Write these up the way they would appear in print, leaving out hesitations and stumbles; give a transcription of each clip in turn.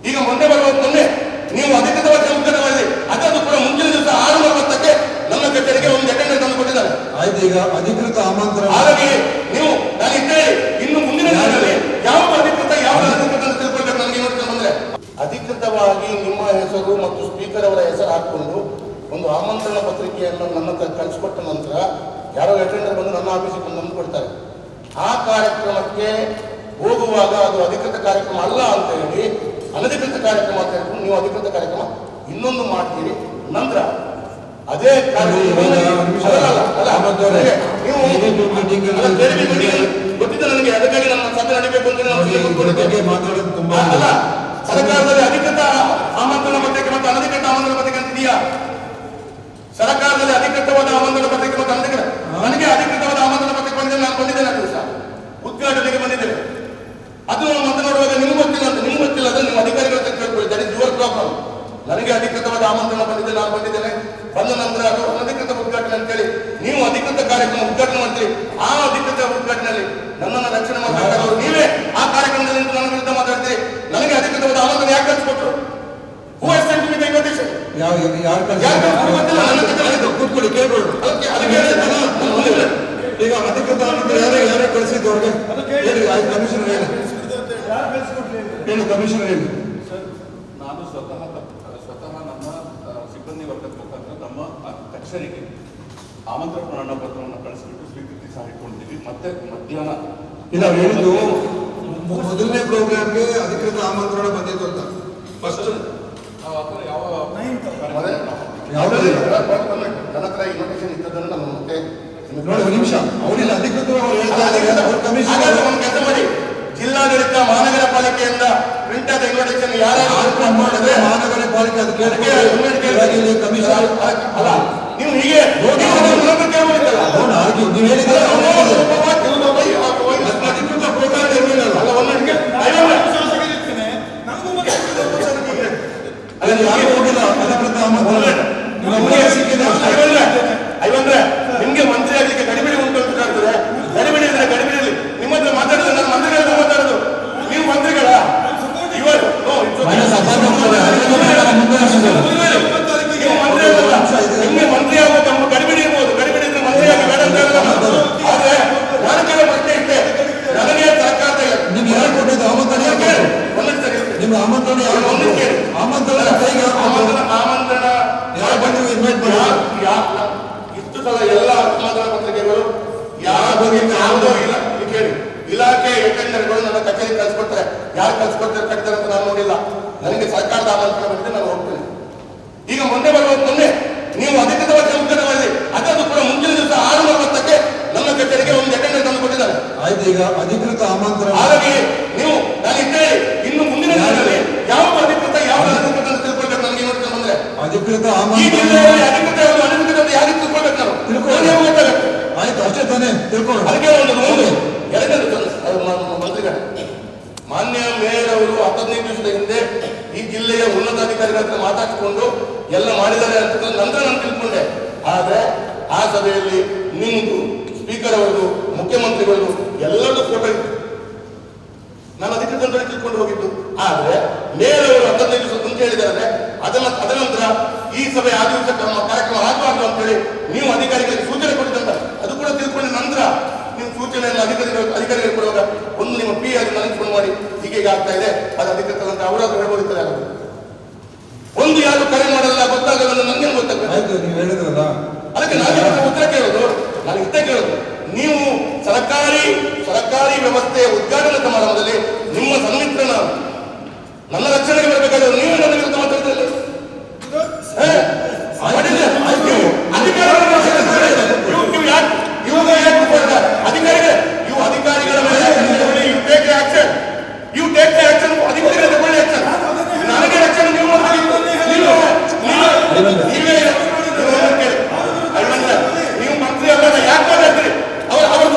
ಈಗ ಮೊನ್ನೆ ಬರುವಂತೆ ನೀವು ಅಧಿಕೃತವಾಗಿ ಉದ್ಘಾಟನೆ ಮಾಡಿದೆ, ಅದನ್ನು ಕೂಡ ಮುಂದಿನ ದಿವಸ 6:40ಕ್ಕೆ ನನ್ನ ಕಚೇರಿಗೆ ಒಂದು ಅಟೆಂಡೆನ್ಸ್ ತಂದು ಕೊಟ್ಟಿದ್ದಾರೆ. ಆಯ್ತು, ಈಗ ಅಧಿಕೃತ ಆಮಂತ್ರಣ. ಹಾಗಾಗಿ ನೀವು ನಾನು ಇದ್ದೇ ಇನ್ನು ಮುಂದಿನ ದಿನಗಳಲ್ಲಿ ಯಾವ ಅಧಿಕೃತ ಯಾವ ಅಧಿಕೃತ ಅಂತ ತಿಳ್ಕೊಳ್ಬೇಕು. ನನಗೆ ನೋಡ್ಕೊಂಡು ಬಂದ್ರೆ ಅಧಿಕೃತವಾಗಿ ನಿಮ್ಮ ಹೆಸರು ಮತ್ತು ಸ್ಪೀಕರ್ ಅವರ ಹೆಸರು ಹಾಕೊಂಡು ಒಂದು ಆಮಂತ್ರಣ ಪತ್ರಿಕೆಯನ್ನು ನನ್ನ ಕಳಿಸಿಕೊಟ್ಟ ನಂತರ ಯಾರೋ ಅಟೆಂಡರ್ ಬಂದು ನನ್ನ ಆಫೀಸಿಗೆ ಬಂದು ಕೊಡ್ತಾರೆ. ಆ ಕಾರ್ಯಕ್ರಮಕ್ಕೆ ಹೋಗುವಾಗ ಅದು ಅಧಿಕೃತ ಕಾರ್ಯಕ್ರಮ ಅಲ್ಲ ಅಂತ ಹೇಳಿ ಅನಧಿಕೃತ ಕಾರ್ಯಕ್ರಮ ಅಂತ ಹೇಳ್ಕೊಂಡು ನೀವು ಅಧಿಕೃತ ಕಾರ್ಯಕ್ರಮ ಇನ್ನೊಂದು ಮಾಡ್ತೀರಿ. ನಂತರ ಅದೇ ಗೊತ್ತಿದೆ ನನಗೆ, ಅದಕ್ಕಾಗಿ ನನ್ನ ಸಭೆ ನಡೀಬೇಕು ಅಂತ ಅಲ್ಲ. ಸರ್ಕಾರದಲ್ಲಿ ಅಧಿಕೃತ ಆಮಂತ್ರಣ ಪತ್ರಿಕೆ ಮತ್ತು ಅನಧಿಕೃತ ಆಮಂತ್ರಣ ಪತ್ರಿಕೆ ಅಂತ ಇದೆಯಾ? ಸರ್ಕಾರದಲ್ಲಿ ಅಧಿಕೃತವಾದ ಆಮಂತ್ರಣ ಪತ್ರಿಕೆ ಮತ್ತು ಅನಧಿಕೃತ, ನನಗೆ ಅಧಿಕೃತವಾದ ಆಮಂತ್ರಣ ಪತ್ರಿಕೆ ಬಂದಿದ್ದೇನೆ, ನಾನು ಬಂದಿದ್ದೇನೆ. ಅದು ದಿವಸ ಉದ್ಘಾಟನೆಗೆ ಬಂದಿದ್ದೇನೆ. ಅದು ಮಾತನಾಡುವಾಗ ನಿಮ್ಗೆ ಗೊತ್ತಿಲ್ಲ ಅಂತ, ನಿಮ್ಗೆ ಗೊತ್ತಿಲ್ಲ ಅಂದ್ರೆ ನಿಮ್ಮ ಅಧಿಕಾರಿಗಳ ಕೇಳ್ಕೊಳ್ಳಿ. That is your problem. ನನಗೆ ಅಧಿಕೃತವಾದ ಆಮಂತ್ರಣ ಬಂದಿದೆ, ನಾನು ಬಂದಿದ್ದೇನೆ. ಬಂದ ನಂತರ ಅದು ಅನಧಿಕೃತ ಉದ್ಘಾಟನೆ ಅಂತೇಳಿ ನೀವು ಅಧಿಕೃತ ಕಾರ್ಯಕ್ರಮ ಉದ್ಘಾಟನೆ ಮಾಡ್ತೀರಿ. ಆ ಅಧಿಕೃತ ಉದ್ಘಾಟನೆಯಲ್ಲಿ ನನ್ನನ್ನು ರಕ್ಷಣೆ ಮಾಡಬೇಕಾದವರು ನೀವೇ. ಆ ಕಾರ್ಯಕ್ರಮದಲ್ಲಿ ನನ್ನ ವಿರುದ್ಧ ಮಾತಾಡ್ತೀರಿ. ನನಗೆ ಅಧಿಕೃತವಾದ ಆಮಂತ್ರಣ ಯಾಕೆ ಕಳಿಸ್ಕೊಟ್ರು? Who has sent me the invitation? ಕೂತ್ಕೊಳ್ಳಿ, ಕೇಳ್ಬೋದು. ಈಗ ಅಧಿಕೃತ ಆಮಂತ್ರಣ ಯಾರೇ ಕಳಿಸಿದ್ದು ಅವ್ರಿಗೆ ಕಮಿಷನರ್ ಹೇಳಿ, ಕಮಿಷನರ್ ಹೇಳಿ. ನಾನು ಸ್ವತಃ ನಮ್ಮ ಸಿಬ್ಬಂದಿ ವರ್ಗದ ಮುಖಾಂತರ ನಮ್ಮ ಕಚೇರಿಗೆ ಆಮಂತ್ರಣ ಪತ್ರವನ್ನು ಕಳಿಸಿಬಿಟ್ಟು ಸ್ವೀಕೃತಿ ಸಹ ಇಟ್ಕೊಂಡಿದ್ದೀವಿ. ಮತ್ತೆ ಮಧ್ಯಾಹ್ನ ಇಲ್ಲ ಹೇಳಿದ್ದು ಮೊದಲನೇ ಪ್ರೋಗ್ರಾಮ್ಗೆ ಅಧಿಕೃತ ಆಮಂತ್ರಣ ಬಂದಿತ್ತು ಅಂತ ಫಸ್ಟ್ ಯಾವ ನನ್ನ ಹತ್ರ ಇನ್ವಿಟೇಷನ್ ಇದ್ದದನ್ನು ನಾನು ಮತ್ತೆ ನೋಡಿ ಒಂದು ನಿಮಿಷ, ಅವರಿಲ್ಲ ಅಧಿಕೃತವಾಗಿ ಹೇಳ್ತಾ ಇದ್ದಾರೆ. ಒಂದು ಕೆಲಸ ಮಾಡಿ, ಜಿಲ್ಲಾಡಳಿತ ಮಹಾನಗರ ಪಾಲಿಕೆಯಿಂದ ಪ್ರಿಂಟ್ ಆದ ಇನ್ವಿಟೇಷನ್ ಯಾರ್ಯಾರು ಮಾಡಿದ್ರೆ ಮಹಾನಗರ ಪಾಲಿಕೆ ಅದಕ್ಕೆ ಕಮಿಷನ್ ಅಲ್ಲ. ನೀವು ಹೀಗೆ ನೀವು ಹೇಳಿದ್ರೆ ಅಧಿಕೃತ ಪ್ರೋಗ್ರಾಮ್ ಇರಲಿಲ್ಲ. ಅಲ್ಲಿ ಯಾರು ಹೋಗಿಲ್ಲ ಅಧಿಕೃತ ಆಮಂತ್ರಣ ನಿಮ್ಗೆ ಮಂತ್ರಿ ಆಗ್ಲಿಕ್ಕೆ ಗಡಿಬಿಡಿ ಉಂಟು ಅಂತ ಕಾಣ್ತದೆ. ಗಡಿಬಿಡಿ ಇದ್ರೆ ಗಡಿಬಿಡಿಯಲ್ಲಿ ನಿಮ್ಮ ಹತ್ರ ಮಾತಾಡಿದ್ರೆ ನಾನು ಮಂತ್ರಿಗಳ ಮಾತಾಡೋದು. ನೀವು ಮಂತ್ರಿಗಳ ಇವರು ನಿಮ್ಗೆ ಮಂತ್ರಿ ಆಗುವ ತಮ್ಮ ಗಡಿಬಿಡಿ ಇರ್ಬೋದು. ಗಡಿಬಿಡಿ ಇದ್ರೆ ಮಂತ್ರಿ ಆಗಿ ಬೇಡ ಅಂತ ಹೇಳಿದ್ರೆ ಆದ್ರೆ ನಾನು ಕೇಳೋ ಪ್ರಶ್ನೆ ಇಷ್ಟೇ, ನನಗೆ ಸರ್ಕಾರದ ನಿಮ್ಗೆ ಯಾರು ಕೊಟ್ಟಿದ್ದು ಆಮಂತ್ರಣ? ನಿಮ್ಮ ಆಮಂತ್ರಣ ಯಾರು ಕೇಳಿ? ಆಮಂತ್ರಣ ಆಮಂತ್ರಣ ಇನ್ವೈಟ್ ಮಾಡಿ. ಇಷ್ಟು ಸಲ ಎಲ್ಲ ಆಮಂತ್ರಣ ಪತ್ರಿಕೆಗಳು ಯಾವುದೋ ಇಲ್ಲ ಕೇಳಿ. ಇಲಾಖೆ ಏಕೆಂದರೆಗಳು ನನ್ನ ಕಚೇರಿ ಕಳಿಸ್ಕೊಡ್ತಾರೆ. ಯಾರು ಕಳಿಸ್ಕೊಡ್ತಾರೆ ಕಟ್ತಾರೆ ಅಂತ ನಾನು ನೋಡಿಲ್ಲ. ನನಗೆ ಸರ್ಕಾರದ ಆಮಂತ್ರಣ ಬಂದಿದೆ, ನಾನು ಹೋಗ್ತೇನೆ. ಈಗ ಮೊನ್ನೆ ಬರುವಂತೆ ನೀವು ಅಧಿಕೃತವಾಗಿ ಉದ್ಘಾಟನೆ ಮಾಡಿದೆ, ಅದನ್ನು ಕೂಡ ಮುಂದಿನ ದಿವಸ 6:40ಕ್ಕೆ ನನ್ನ ಕಚೇರಿಗೆ ಒಂದು ಅಟೆಂಡೆನ್ಸ್ ತಂದು ಕೊಟ್ಟಿದ್ದಾರೆ. ಆಯ್ತು, ಈಗ ಅಧಿಕೃತ ಆಮಂತ್ರಣ. ಹಾಗಾಗಿ ನೀವು ನಾನು ಇದ್ದೇ ಇನ್ನು ಮುಂದಿನ ದಿನಗಳಲ್ಲಿ ಯಾವ ಅಧಿಕೃತ ಯಾವ ಅನಧಿಕೃತ ಅಂತ ತಿಳ್ಕೊಳ್ಬೇಕು. ನನಗೆ ನೋಡ್ಕೊಂಡು ಬಂದ್ರೆ ಅಧಿಕೃತ ಈ ಆಮಂತ್ರಣ ಜಿಲ್ಲೆಯಲ್ಲಿ ಅಧಿಕೃತ ಯಾವುದು ಅನಧಿಕೃತ ಅಂತ ಯಾರಿಗೆ ತಿಳ್ಕೊಳ್ಬೇಕು? ನಾನು ಗೊತ್ತಾಗಬೇಕು. ಆಯ್ತು, ಅಷ್ಟೇ ತಾನೇ ತಿಳ್ಕೊಳ್ಳಿ. ಅದಕ್ಕೆ ಒಂದು ಎರಡನೇದು ಮಂತ್ರಿಗಳ ಮಾನ್ಯ ಮೇಯರ್ ಅವರು 15 ದಿವಸದ ಹಿಂದೆ ಈ ಜಿಲ್ಲೆಯ ಉನ್ನತಾಧಿಕಾರಿಗಳ ಹತ್ರ ಮಾತಾಡಿಕೊಂಡು ಎಲ್ಲ ಮಾಡಿದ್ದಾರೆ ಅಂತ ನಂತರ ನಾನು ತಿಳ್ಕೊಂಡೆ. ಆದ್ರೆ ಆ ಸಭೆಯಲ್ಲಿ ನಿಮ್ದು, ಸ್ಪೀಕರ್ ಅವರದು, ಮುಖ್ಯಮಂತ್ರಿಗಳದು ಎಲ್ಲರದ್ದು ಫೋಟೋ ಇತ್ತು. ನಾನು ಅಧಿಕೃತ ತಿಳ್ಕೊಂಡು ಹೋಗಿದ್ದು. ಆದ್ರೆ ಮೇಯರ್ ಅವರು 15 ದಿವಸ ಮುಂಚೆ ಹೇಳಿದ್ದಾರೆ ಅದನಂತರ ಈ ಸಭೆ ಆ ದಿವಸ ಕಾರ್ಯಕ್ರಮ ಆಗಬಾರ್ದು ಅಂತ ಹೇಳಿ ನೀವು ಅಧಿಕಾರಿಗಳಿಗೆ ಸೂಚನೆ ಕೊಟ್ಟಿದ್ದಂತ ಅದು ಕೂಡ ತಿಳ್ಕೊಂಡ ನಂತರ ನೀವು ಸೂಚನೆಯನ್ನು ಅಧಿಕಾರಿಗಳಿಗೆ ಕೊಡುವಾಗ ಒಂದು ನಿಮ್ಮ ಪಿ ಆಗಿ ನನಗೆ ಫೋನ್ ಮಾಡಿ ಹೀಗೆ ಆಗ್ತಾ ಇದೆ, ಅದು ಅಧಿಕೃತ ಅಂತ ಅವರಾದ್ರೂ ಹೇಳ್ಬೋದಿರ್ತಾರೆ. ಆಗೋದು ಒಂದು ಯಾರು ಕರೆ ಮಾಡಲ್ಲ, ಗೊತ್ತಾಗಲ್ಲ, ನನಗೇನು ಗೊತ್ತಾಗಲ್ಲ. ನೀವು ಹೇಳಿದ್ರಲ್ಲ, ಅದಕ್ಕೆ ನಾನು ಉತ್ತರ ಕೇಳೋದು, ನಾನು ಇಷ್ಟೇ ಕೇಳೋದು, ನೀವು ಸರ್ಕಾರಿ ವ್ಯವಸ್ಥೆಯ ಉದ್ಘಾಟನಾ ಸಮಾರಂಭದಲ್ಲಿ ನಿಮ್ಮ ಸನ್ಮಿತ್ರ ನನ್ನ ರಕ್ಷಣೆಗೆ ಬರಬೇಕಾದ್ರೆ ನೀವು ನನ್ನ ವಿರುದ್ಧ ಮಾತಾಡ್ತಿರಲಿಲ್ಲ. ಅಧಿಕಾರಿಗಳ ಮೇಲೆ ಯು ಟೇಕ್ ಆಕ್ಷನ್, ಅಧಿಕಾರಿಗಳ ತಗೊಳ್ಳಿ ಆಕ್ಷನ್. ನನಗೆ ರಕ್ಷಣೆ ನೀವು ನೀವು ಮಂತ್ರಿ ಅಲ್ಲ, ಯಾಕೆ ಮಾತಾಡ್ತೀರಿ? ಅವರು ಅವರು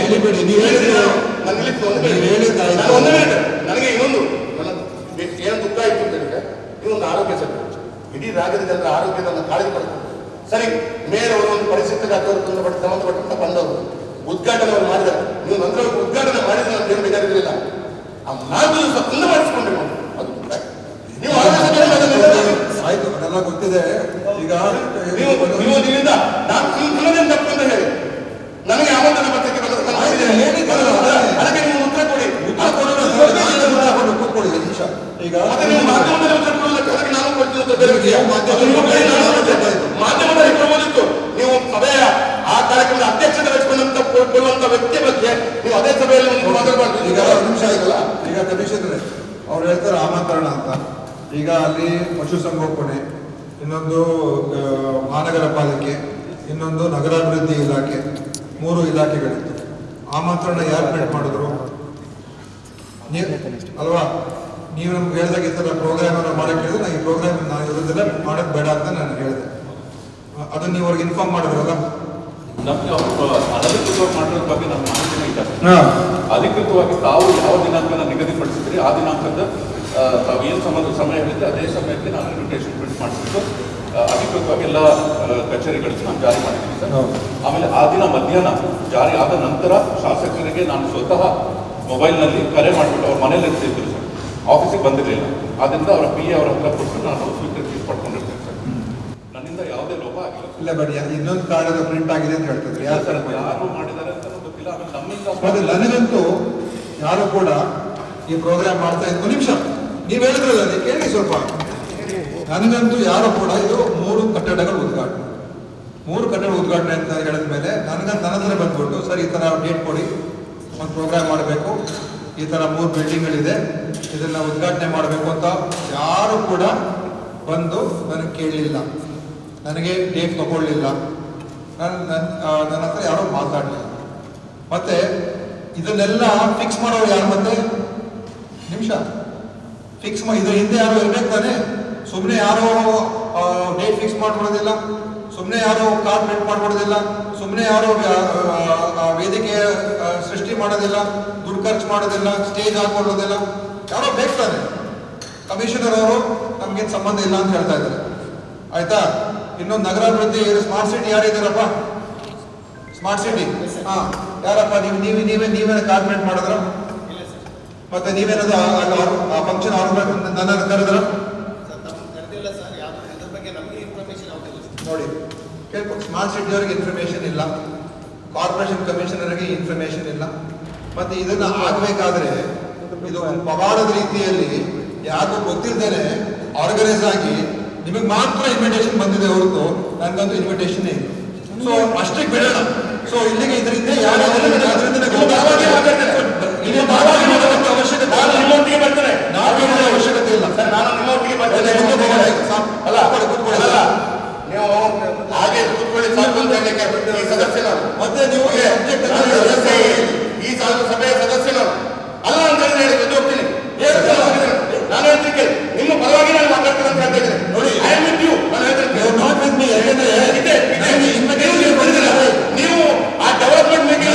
ಅಲಿಬೇಡಿ, ನೀವು ಹೇಳಿದ್ದು ನಾನು ನಿಲ್ಲಿಸ್ತೀನಿ, ಒಂದು ನೀವು minute. ಹೇಳಿದ್ದಾಯ್ತು. ನಾನು ಒಂದು minute. ನನಗೆ ಇನ್ನೊಂದು ನನ್ನ ಏನು ದುಃಖ ಆಯ್ತು ಅಂತ ಹೇಳಿದ್ರೆ ಇನ್ನೊಂದು ಆರೋಗ್ಯ ಸರ್, ಇಡೀ ರಾಜ್ಯದ ಜನರ ಆರೋಗ್ಯದ ಕಾಳಜಿ ಪಡ್ತಾರೆ. ಸರಿ, ಮೇಯರ್ ಅವರು ಒಂದು ಪರಿಸ್ಥಿತಿಗೆ ಸಂಬಂಧಪಟ್ಟಂತ ಬಂದವರು ಉದ್ಘಾಟನೆ ಅವರು ಮಾಡಿದ್ದಾರೆ. ನೀವು ನಂತರ ಉದ್ಘಾಟನೆ ಮಾಡಿದ್ರೆ ಅಂತ ಏನು ಬೇಕಾಗಿರಲಿಲ್ಲ. ಆ 4 ದಿವಸ ಕುಂದ ಮಾಡಿಸ್ಕೊಂಡ್ರಿ ಅದು ದುಃಖ ಆಯ್ತು. ನೀವು ಆಯ್ತು, ಅದೆಲ್ಲ ಗೊತ್ತಿದೆ. ಈಗ ನೀವು ನಿಮ್ಮಿಂದ ನಾನು ನನ್ನದೇನು ತಪ್ಪು ಅಂತ ಹೇಳಿ ನನಗೆ ಆಮಂತ್ರಣ ಪತ್ರಿಕೆ ಅದಕ್ಕೆ ನೀವು ಉತ್ತರ ಕೊಡಿ. ಕೂತ್ಕೊಳ್ಳಿ ಒಂದು ನಿಮಿಷ. ಈಗ ಮತ್ತೆ ನೀವು ಮಾಧ್ಯಮದಲ್ಲಿ ಉತ್ತರ ಕೊಡೋದಕ್ಕೆ ಅದಕ್ಕೆ ನಾನು ಕೊಡ್ತೀನಿ ಅಂತ ಬೇರೆ ವಿಷಯ. ಮಾಧ್ಯಮದಲ್ಲಿ ಕೊಡಬಹುದಿತ್ತು. ನೀವು ಸಭೆಯ ಆ ಕಾರ್ಯಕ್ರಮದ ಅಧ್ಯಕ್ಷತೆ ವಹಿಸಿಕೊಂಡಂತ ಕೊಡುವಂತ ವ್ಯಕ್ತಿ ಬಗ್ಗೆ ನೀವು ಅದೇ ಸಭೆಯಲ್ಲಿ ಒಂದು ಮಾತಾಡಬಾರ್ದು. ಈಗ ಒಂದು ನಿಮಿಷ ಆಗಿಲ್ಲ. ಈಗ ಕಮಿಷನರ್ ಅವ್ರು ಹೇಳ್ತಾರೆ ಆಮಂತ್ರಣ ಅಂತ. ಈಗ ಅಲ್ಲಿ ಪಶುಸಂಗೋಪನೆ, ಇನ್ನೊಂದು ಮಹಾನಗರ ಪಾಲಿಕೆ, ಇನ್ನೊಂದು ನಗರಾಭಿವೃದ್ಧಿ ಇಲಾಖೆ, 3 ಇಲಾಖೆಗಳಿತ್ತು. ಆಮಂತ್ರಣ ಯಾರು ಪ್ರಿಂಟ್ ಮಾಡಿದ್ರು ಅಲ್ವಾ? ನೀವು ನಮ್ಗೆ ಹೇಳಿದಾಗ ಈ ಥರ ಪ್ರೋಗ್ರಾಮ್ ಅನ್ನು ಮಾಡಕ್ಕೆ ಹೇಳಿದ್ರೆ ನಾನು ಈ ಪ್ರೋಗ್ರಾಮ್ ನಾನು ಇರೋದಿಲ್ಲ ಮಾಡೋದು ಬೇಡ ಅಂತ ನಾನು ಹೇಳಿದೆ. ಅದನ್ನ ನೀವು ಅವ್ರಿಗೆ ಇನ್ಫಾರ್ಮ್ ಮಾಡಿದ್ರಲ್ಲ? ನಮಗೆ ಅನಧಿಕೃತವಾಗಿ ಮಾಡೋದ್ರ ಬಗ್ಗೆ ನಮ್ಮ ಮಾಹಿತಿನೇ ಇಲ್ಲ. ಅಧಿಕೃತವಾಗಿ ತಾವು ಯಾವ ದಿನಾಂಕನ ನಿಗದಿಪಡಿಸಿದ್ರಿ ಆ ದಿನಾಂಕದ ತಾವು ಏನು ಸಮಯ ಹೇಳಿದ್ರೆ ಅದೇ ಸಮಯಕ್ಕೆ ನಾನು ಇನ್ವಿಟೇಷನ್ ಪ್ರಿಂಟ್ ಮಾಡಿಬಿಟ್ಟು ಅಧಿಕೃತವಾಗಿ ಎಲ್ಲ ಕಚೇರಿಗಳಿಗೆ ನಾನು ಜಾರಿ ಮಾಡಿದ್ದೀನಿ ಸರ್. ಆಮೇಲೆ ಆ ದಿನ ಮಧ್ಯಾಹ್ನ ಜಾರಿ ಆದ ನಂತರ ಶಾಸಕರಿಗೆ ನಾನು ಸ್ವತಃ ಮೊಬೈಲ್ನಲ್ಲಿ ಕರೆ ಮಾಡಿಬಿಟ್ಟು ಅವ್ರ ಮನೇಲಿ ಇರ್ತಿದ್ರು ಸರ್, ಆಫೀಸಿಗೆ ಬಂದಿರಲಿಲ್ಲ. ಆದ್ದರಿಂದ ಅವರ PA ಅವರ ಹತ್ರ ಕೊಟ್ಟು ನಾನು ಸ್ವೀಕೃತಿ ಪಡ್ಕೊಂಡಿರ್ತೇನೆ ಸರ್. ನನ್ನಿಂದ ಯಾವುದೇ ಲೋಪ ಆಗಿಲ್ಲ. ಇಲ್ಲ ಬಟ್ ಇನ್ನೊಂದು ಕಾರ್ಡ್ ಪ್ರಿಂಟ್ ಆಗಿದೆ ಅಂತ ಹೇಳ್ತಿದ್ರು. ಯಾರು ಸರ್ ಯಾರು ಮಾಡಿದ್ದಾರೆ ಅಂತ ಗೊತ್ತಿಲ್ಲ. ಆಮೇಲೆ ನಮ್ಮಿಂದ ನನಗಂತೂ ಯಾರು ಕೂಡ ಈ ಪ್ರೋಗ್ರಾಮ್ ಮಾಡ್ತಾ ಇದ್ದು ನಿಮಿಷ ನೀವು ಹೇಳಿದ್ರಲ್ಲ, ನೀವು ಕೇಳಿ ಸ್ವಲ್ಪ. ನನಗಂತೂ ಯಾರು ಕೂಡ ಇದು 3 ಕಟ್ಟಡಗಳ ಉದ್ಘಾಟನೆ, 3 ಕಟ್ಟಡ ಉದ್ಘಾಟನೆ ಅಂತ ಹೇಳಿದ ಮೇಲೆ ನನ್ನ ಹತ್ರ ಬಂದ್ಬಿಟ್ಟು ಸರ್ ಈ ಥರ ಡೇಟ್ ಕೊಡಿ, ಒಂದು ಪ್ರೋಗ್ರಾಮ್ ಮಾಡಬೇಕು, ಈ ಥರ 3 ಬಿಲ್ಡಿಂಗ್ಗಳಿದೆ, ಇದನ್ನ ಉದ್ಘಾಟನೆ ಮಾಡಬೇಕು ಅಂತ ಯಾರು ಕೂಡ ಬಂದು ನನಗೆ ಕೇಳಲಿಲ್ಲ, ನನಗೆ ಡೇಟ್ ತಗೊಳ್ಳಿಲ್ಲ, ನನ್ನ ಹತ್ರ ಯಾರೂ ಮಾತಾಡಲಿಲ್ಲ. ಮತ್ತೆ ಇದನ್ನೆಲ್ಲ ಫಿಕ್ಸ್ ಮಾಡೋರು ಯಾರು? ಮತ್ತೆ ನಿಮಿಷ ಫಿಕ್ಸ್ ಇದ್ರ ಹಿಂದೆ ಯಾರು ಇರ್ಬೇಕು ತಾನೆ? ಸುಮ್ಮನೆ ಯಾರೋ ಡೇಟ್ ಫಿಕ್ಸ್ ಮಾಡ್ಬಿಡೋದಿಲ್ಲ, ಸುಮ್ಮನೆ ಯಾರೋ ಕಾರ್ಡ್ ಪ್ರಿಂಟ್ ಮಾಡ್ಬಿಡೋದಿಲ್ಲ, ಸುಮ್ಮನೆ ಯಾರೋ ವೇದಿಕೆ ಸೃಷ್ಟಿ ಮಾಡೋದಿಲ್ಲ, ದುಡ್ಡು ಖರ್ಚು ಮಾಡೋದಿಲ್ಲ, ಸ್ಟೇಜ್ ಹಾಕೊಳ್ಳೋದಿಲ್ಲ. ಯಾರೋ ಬೇಕು ತಾನೆ? ಕಮಿಷನರ್ ಅವರು ನಮ್ಗೇನು ಸಂಬಂಧ ಇಲ್ಲ ಅಂತ ಹೇಳ್ತಾ ಇದ್ದಾರೆ. ಆಯ್ತಾ? ಇನ್ನೊಂದು ನಗರಾಭಿವೃದ್ಧಿ ಸ್ಮಾರ್ಟ್ ಸಿಟಿ ಯಾರಿದ್ದಾರಪ್ಪ? ಸ್ಮಾರ್ಟ್ ಸಿಟಿ ಯಾರಪ್ಪ? ನೀವೇ ಕಾರ್ಡ್ ಪ್ರಿಂಟ್ ಮಾಡಿದ್ರ? ಮತ್ತೆ ನೀವೇನದು ಆ ಫಂಕ್ಷನ್ ನನ್ನನ್ನು ಕರೆದ್ರ? ನೋಡಿ ಕೇಳ್ಕೊ, ಸ್ಮಾರ್ಟ್ ಸಿಟಿಯವರಿಗೆ ಇನ್ಫಾರ್ಮೇಶನ್ ಇಲ್ಲ, ಕಾರ್ಪೊರೇಷನ್ ಕಮಿಷನರ್ಗೆ ಇನ್ಫಾರ್ಮೇಶನ್ ಇಲ್ಲ. ಮತ್ತೆ ಇದನ್ನ ಆಗಬೇಕಾದ್ರೆ ಇದು ಪವಾಡದ ರೀತಿಯಲ್ಲಿ ಯಾರಿಗೂ ಗೊತ್ತಿಲ್ಲದೇನೆ ಆರ್ಗನೈಸ್ ಆಗಿ ನಿಮಗೆ ಮಾತ್ರ ಇನ್ವಿಟೇಷನ್ ಬಂದಿದೆ ಹೊರತು ನನಗಂತೂ ಇನ್ವಿಟೇಷನ್ ಇಲ್ಲ. ಸೊ ಅಷ್ಟಕ್ಕೆ ಬಿಡೋಣ. ಸೊ ಇಲ್ಲಿಗೆ ಇದರಿಂದ ಅವಶ್ಯಕತೆ ಇಲ್ಲ. ನಾನು ನಿಮ್ಮೊಟ್ಟಿಗೆ ಬರ್ತೇನೆ. ಅಲ್ಲ ನೀವು ಹಾಗೆ ಕೂತ್ಕೊಳ್ಳಿ ಸಾಕು ಅಂತ ಹೇಳಲಿಕ್ಕೆ ಈ ಸದಸ್ಯರು ಮತ್ತೆ ನೀವು ಈ ಸಭೆಯ ಸದಸ್ಯರು ಅಲ್ಲ ಅಂತ ಹೇಳಿ ಎದ್ದು ಹೋಗ್ತೀನಿ. ನಾನು ಹೇಳ್ತೀನಿ ನಿಮ್ಮ ಪರವಾಗಿ ನಾನು ಮಾತಾಡ್ತೀನಿ ಅಂತ ಹೇಳ್ತಾ ಇದ್ದೀನಿ. ನೋಡಿ ಐ ಆಮ್ ವಿತ್ ಯು. ನಾನು ಹೇಳ್ತೀನಿ ನೀವು ಆ ಡೆವಲಪ್ಮೆಂಟ್ ಮೀಟಿಂಗ್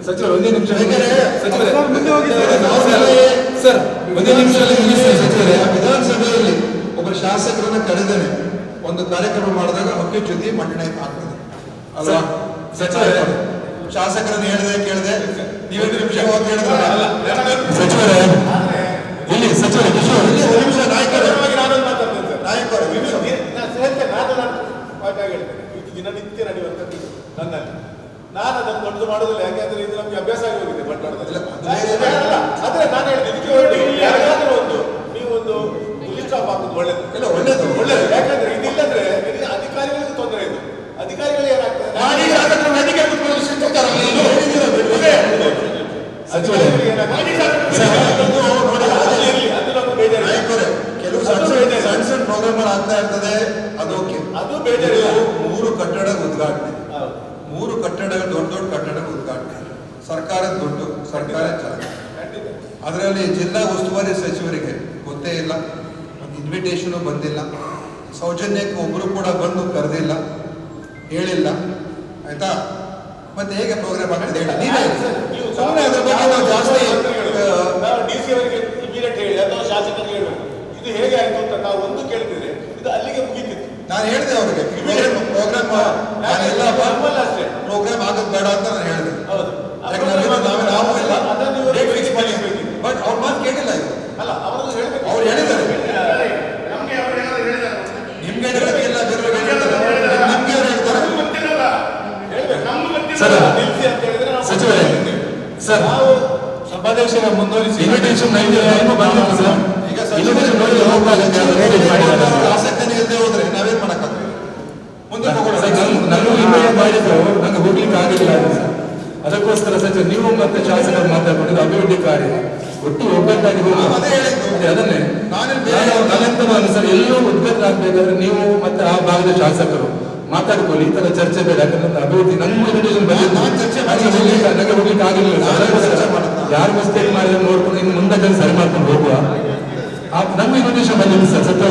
ಸಚಿವರು ಒಂದೇ ನಿಮಿಷ ಸಚಿವರೇ ಸರ್ ಒಂದೇ ನಿಮಿಷದಲ್ಲಿ ಮುಗಿಸ್ತೇನೆ ಸಚಿವರೇ. ವಿಧಾನಸಭೆಯಲ್ಲಿ ಒಬ್ಬ ಶಾಸಕರನ್ನ ಕರೆದೇನೆ ಒಂದು ಕಾರ್ಯಕ್ರಮ ಮಾಡಿದಾಗ ಹಕ್ಕುಚ್ಯುತಿ ಮಂಡನೆ ಆಗ್ತದೆ ಅಲ್ವಾ ಸಚಿವರೇ? ಶಾಸಕರನ್ನು ಹೇಳಿದೆ ಕೇಳಿದೆ ನೀವೆಂಟು ನಿಮಿಷ ಹೇಳಿದ್ರೆ ಸಚಿವರೇ ಇಲ್ಲಿ ಸಚಿವರೇ ಕಿಶೋರ್ ಇಲ್ಲಿ ಒಂದು ನಿಮಿಷ ನಾಯಕರೇ ನಾಯಕರೇ ದಿನನಿತ್ಯ ನಡೆಯುವಂಥದ್ದು ನನ್ನಲ್ಲಿ. ನಾನು ಅದನ್ನು ದೊಡ್ಡದು ಮಾಡೋದಿಲ್ಲ, ಯಾಕೆಂದ್ರೆ ಇದು ನಮ್ಗೆ ಅಭ್ಯಾಸ ಆಗಿ ಹೋಗಿದೆ ಬಂಡವಾಳದಲ್ಲಿ. ಆದ್ರೆ ನಾನು ಹೇಳಿದೆ ಇದಕ್ಕೆ ಹೊರಟು ಯಾರಿಗಾದ್ರೂ ಒಂದು ನೀವು ಒಂದು ಪೊಲೀಸ್ ಸ್ಟಾಪ್ ಹಾಕೋದು ಒಳ್ಳೇದು. ಇಲ್ಲ ಒಳ್ಳೇದು ಒಳ್ಳೇದು, ಯಾಕಂದ್ರೆ ಇದಿಲ್ಲಂದ್ರೆ ಅಧಿಕಾರಿಗಳಿಗೂ ತೊಂದರೆ ಇದು. ಅಧಿಕಾರಿಗಳು ಏನಾಗ್ತದೆ ಸಚಿವರೇ ಕೆಲವು ಸಣ್ಣ ಪ್ರೋಗ್ರಾಮ್ ಆಗ್ತಾ ಇರ್ತದೆ ಅದು ಓಕೆ, ಅದು ಬೇಜಾರಿಲ್ಲ. 3 ಕಟ್ಟಡ ಉದ್ಘಾಟನೆ, 3 ಕಟ್ಟಡ ದೊಡ್ಡ ದೊಡ್ಡ ಕಟ್ಟಡ ಉದ್ಘಾಟನೆ, ಸರ್ಕಾರದ ದುಡ್ಡು, ಸರ್ಕಾರ ಚಾರ್ಜ್. ಅದರಲ್ಲಿ ಜಿಲ್ಲಾ ಉಸ್ತುವಾರಿ ಸಚಿವರಿಗೆ ಗೊತ್ತೇ ಇಲ್ಲ, ಒಂದು ಇನ್ವಿಟೇಷನು ಬಂದಿಲ್ಲ, ಸೌಜನ್ಯಕ್ಕೆ ಒಬ್ಬರು ಕೂಡ ಬಂದು ಕರೆದಿಲ್ಲ, ಹೇಳಿಲ್ಲ, ಆಯ್ತಾ? ಮತ್ತೆ ಹೇಗೆ ಪ್ರೋಗ್ರಾಮ್ ಆಗ್ತದೆ ಹೇಳಿ ನೀವೇ ಸುಮ್ಮನೆ ಅದ್ರ ಬಗ್ಗೆ ನಾವು ಜಾಸ್ತಿ ನಾವು DC ಅವರಿಗೆ ಇಮಿಡಿಯೇಟ್ ಹೇಳಿ ಅಥವಾ ಶಾಸಕರಿಗೆ ಹೇಳಬೇಕು ಇದು ಹೇಗೆ ಆಯ್ತು ಅಂತ ನಾವು ಒಂದು ಕೇಳ್ತಿದ್ರೆ ಇದು ಅಲ್ಲಿಗೆ ಮುಗಿತಿತ್ತು. ನಾನು ಹೇಳಿದೆ ಅವ್ರಿಗೆ ಪ್ರೋಗ್ರಾಮ್ ನಾನೆಲ್ಲ ಅಷ್ಟೇ ಪ್ರೋಗ್ರಾಮ್ ಆಗೋದು ಬೇಡ ಅಂತ ನಾನು ಹೇಳಿದೆ. ಹೌದು, ನಾವು ಎಲ್ಲ ಅದನ್ನು ಡೇಟ್ ಫಿಕ್ಸ್ ಮಾಡಿ, ಬಟ್ ಅವ್ರ ಮಾತು ಕೇಳಿಲ್ಲ ಇದು. ಅಲ್ಲ ಅವರದ್ದು ಹೇಳ್ಬೇಕು. ಅವ್ರು ಹೇಳಿದ್ದಾರೆ ನಿಮ್ಗೆ ಹೇಳಿಲ್ಲ, ಬೇರೆ ನಿಮ್ಗೆ ಹೇಳ್ತಾರೆ ಸಚಿವರೇ. ಸರ್ ನಾವು ಸಭಾಧ್ಯಕ್ಷರ ಮುಂದುವರಿಸಿ ಇನ್ವಿಟೇಷನ್ ಬಂದಿತ್ತು ಸರ್. ಈಗ ಆಸಕ್ತಿನೇ ಇಲ್ಲದೆ ಹೋದ್ರೆ ನಾವೇನ್ ಮಾಡಕ್ಕಾಗ್ತದೆ? ಮುಂದೆ ಮಾಡಿದ್ರು ನಂಗೆ ಹೋಗ್ಲಿಕ್ಕೆ ಆಗಿಲ್ಲ ಸರ್. ಅದಕ್ಕೋಸ್ಕರ ಸಚಿವ ನೀವು ಮತ್ತೆ ಶಾಸಕರು ಮಾತಾಡ್ಕೊಂಡಿದ್ದು ಅಭಿವೃದ್ಧಿ ಕಾರ್ಯ ಒಟ್ಟು ಒಗ್ಗಟ್ಟಾಗಿ ಹೋಗಿ ಅದೇ ಹೇಳಿದ್ದು. ಅದನ್ನೇ ನಾನೆಂತ ಸರ್ ಎಲ್ಲೂ ಉದ್ಘಾಟನೆ ನೀವು ಮತ್ತೆ ಆ ಭಾಗದ ಶಾಸಕರು ಮಾತಾಡ್ಕೊಳ್ಳಿ, ಈ ತರ ಚರ್ಚೆ ಬೇಡ. ಯಾಕಂದ್ರೆ ಅಭಿವೃದ್ಧಿ ನಂಗೆ ಹೋಗ್ಲಿಕ್ಕೆ ಆಗಿಲ್ಲ. ಯಾರು ಮಿಸ್ಟೇಕ್ ಮಾಡಿದ್ರೆ ನೋಡ್ಕೊಂಡು ಇನ್ನು ಮುಂದೆ ಸರಿ ಮಾಡ್ಕೊಂಡು ಹೋಗುವ ನಮ್ಗೆ ಇನ್ವಿಟೇಷನ್ ಬಂದಿದೆ ಸರ್. ಸತ್ಯ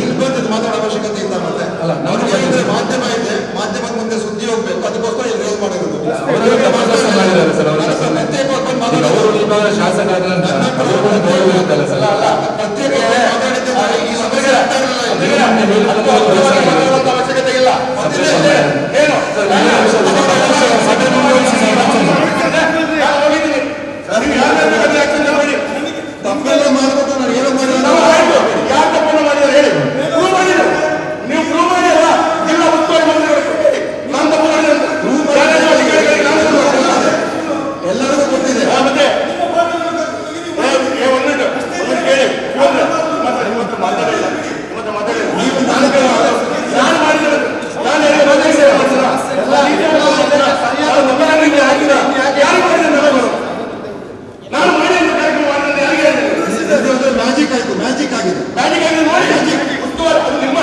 ಇಲ್ಲಿ ಬಂದಿದ್ದು ಮಾತಾಡೋ ಅವಶ್ಯಕತೆ ಇಲ್ಲ. ಮತ್ತೆ ಅಲ್ಲ ನಮಗೆ ಮಾಧ್ಯಮ ಇದೆ, ಮಾಧ್ಯಮದ ಮುಂದೆ ಸುದ್ದಿ ಹೋಗ್ಬೇಕು, ಅದಕ್ಕೋಸ್ಕರ ಇಲ್ಲಿ ರೇಸ್ ಮಾಡಿರೋದು. ಮಾಡಿದ್ದಾರೆ ಸರ್ ಅವರು ಈ ಭಾಗ ಶಾಸಕ ಆದ ನಂತರ ಇರುತ್ತಲ್ಲ ಸರ್. ಪ್ರತ್ಯೇಕ ಮಾತಾಡಿದ್ದಾರೆ ಈ ಸಮಸ್ಯೆ ಅವಶ್ಯಕತೆ ಇಲ್ಲ. ಏನು ತಪ್ಪೆಲ್ಲ ಮಾಡ್ಬೇಕು, ನಾನು ಏನೋ ಮಾಡಿಲ್ಲ. ಯಾರು ತಪ್ಪನ್ನು ಮಾಡಿದ್ದಾರೆ ಹೇಳಿ, ಪ್ರೂವ್ ಮಾಡಿದ್ರು. ನೀವು ಪ್ರೂವ್ ಮಾಡಿ ಅಲ್ಲ, ಜಿಲ್ಲಾ ಉಸ್ತುವಾರಿ ಮಂತ್ರಿಗಳು ನಾನು ತಪ್ಪು ಮಾಡಿದೆ ಅಂತ ಎಲ್ಲರಿಗೂ ಗೊತ್ತಿದೆ. ಮತ್ತೆ ಒಂದಿಟ್ಟು ಕೇಳಿ ಮತ್ತೆ ಮಾತಾಡಿಲ್ಲ, ಮತ್ತೆ ಮಾತಾಡಿಲ್ಲ. ನಾನು ಮಾಡಿದ್ರೆ ನಾನು ಯಾರು ಮಾಡಿದ್ರೆ ನಾನು ಮಾಡಿ ಕಾರ್ಯಕ್ರಮ ಮಾಡಿದ್ರೆ ಯಾರಿಗೆ ಮ್ಯಾಜಿಕ್ ಆಯ್ತು, ಮ್ಯಾಜಿಕ್ ಆಗಿದೆ. ಮ್ಯಾಜಿಕ್ ಆಗಿದೆ ನೋಡಿ. ಉಸ್ತುವಾರಿ ಅದು ನಿಮ್ಮ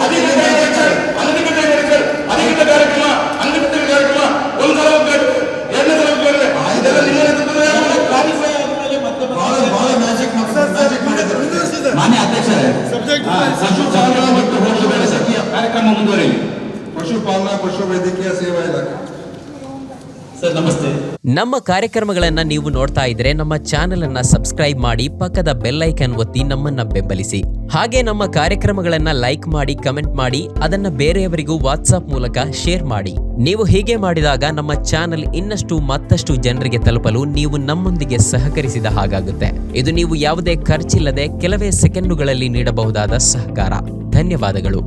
ಅಧಿಕೃತ ಕಾರ್ಯಕ್ರಮ, ಅನಧಿಕೃತ ಕಾರ್ಯಕ್ರಮ, ಒಂದ್ಸಲ ಹೋಗ್ಬೇಕು, ಎರಡನೇ ಸಲ ಹೋಗ್ಬೇಕು, ಇದೆಲ್ಲ ನಿಮ್ಮ ಬಹಳ ಮ್ಯಾಜಿಕ್ ಮಾಡಿದ್ರು. ಮಾನ್ಯ ಅಧ್ಯಕ್ಷರೇ, ಪಶುಪಾಲನಾ ಮತ್ತು ಪಶು ಬೆಳೆಸಕ್ಕೆ ಕಾರ್ಯಕ್ರಮ ಮುಂದುವರಿಯಲಿ. ಪಶುಪಾಲನಾ ಪಶು ವೈದ್ಯಕೀಯ ಸೇವಾ ಇಲಾಖೆ ಸರ್ ನಮಸ್ತೆ. ನಮ್ಮ ಕಾರ್ಯಕ್ರಮಗಳನ್ನ ನೀವು ನೋಡ್ತಾ ಇದ್ರೆ ನಮ್ಮ ಚಾನೆಲ್ ಅನ್ನ ಸಬ್ಸ್ಕ್ರೈಬ್ ಮಾಡಿ, ಪಕ್ಕದ ಬೆಲ್ ಐಕನ್ ಒತ್ತಿ ನಮ್ಮನ್ನ ಬೆಂಬಲಿಸಿ. ಹಾಗೆ ನಮ್ಮ ಕಾರ್ಯಕ್ರಮಗಳನ್ನ ಲೈಕ್ ಮಾಡಿ, ಕಮೆಂಟ್ ಮಾಡಿ, ಅದನ್ನ ಬೇರೆಯವರಿಗೂ ವಾಟ್ಸ್ಆಪ್ ಮೂಲಕ ಶೇರ್ ಮಾಡಿ. ನೀವು ಹೀಗೆ ಮಾಡಿದಾಗ ನಮ್ಮ ಚಾನೆಲ್ ಇನ್ನಷ್ಟು ಮತ್ತಷ್ಟು ಜನರಿಗೆ ತಲುಪಲು ನೀವು ನಮ್ಮೊಂದಿಗೆ ಸಹಕರಿಸಿದ ಹಾಗಾಗುತ್ತೆ. ಇದು ನೀವು ಯಾವುದೇ ಖರ್ಚಿಲ್ಲದೆ ಕೆಲವೇ ಸೆಕೆಂಡುಗಳಲ್ಲಿ ನೀಡಬಹುದಾದ ಸಹಕಾರ. ಧನ್ಯವಾದಗಳು.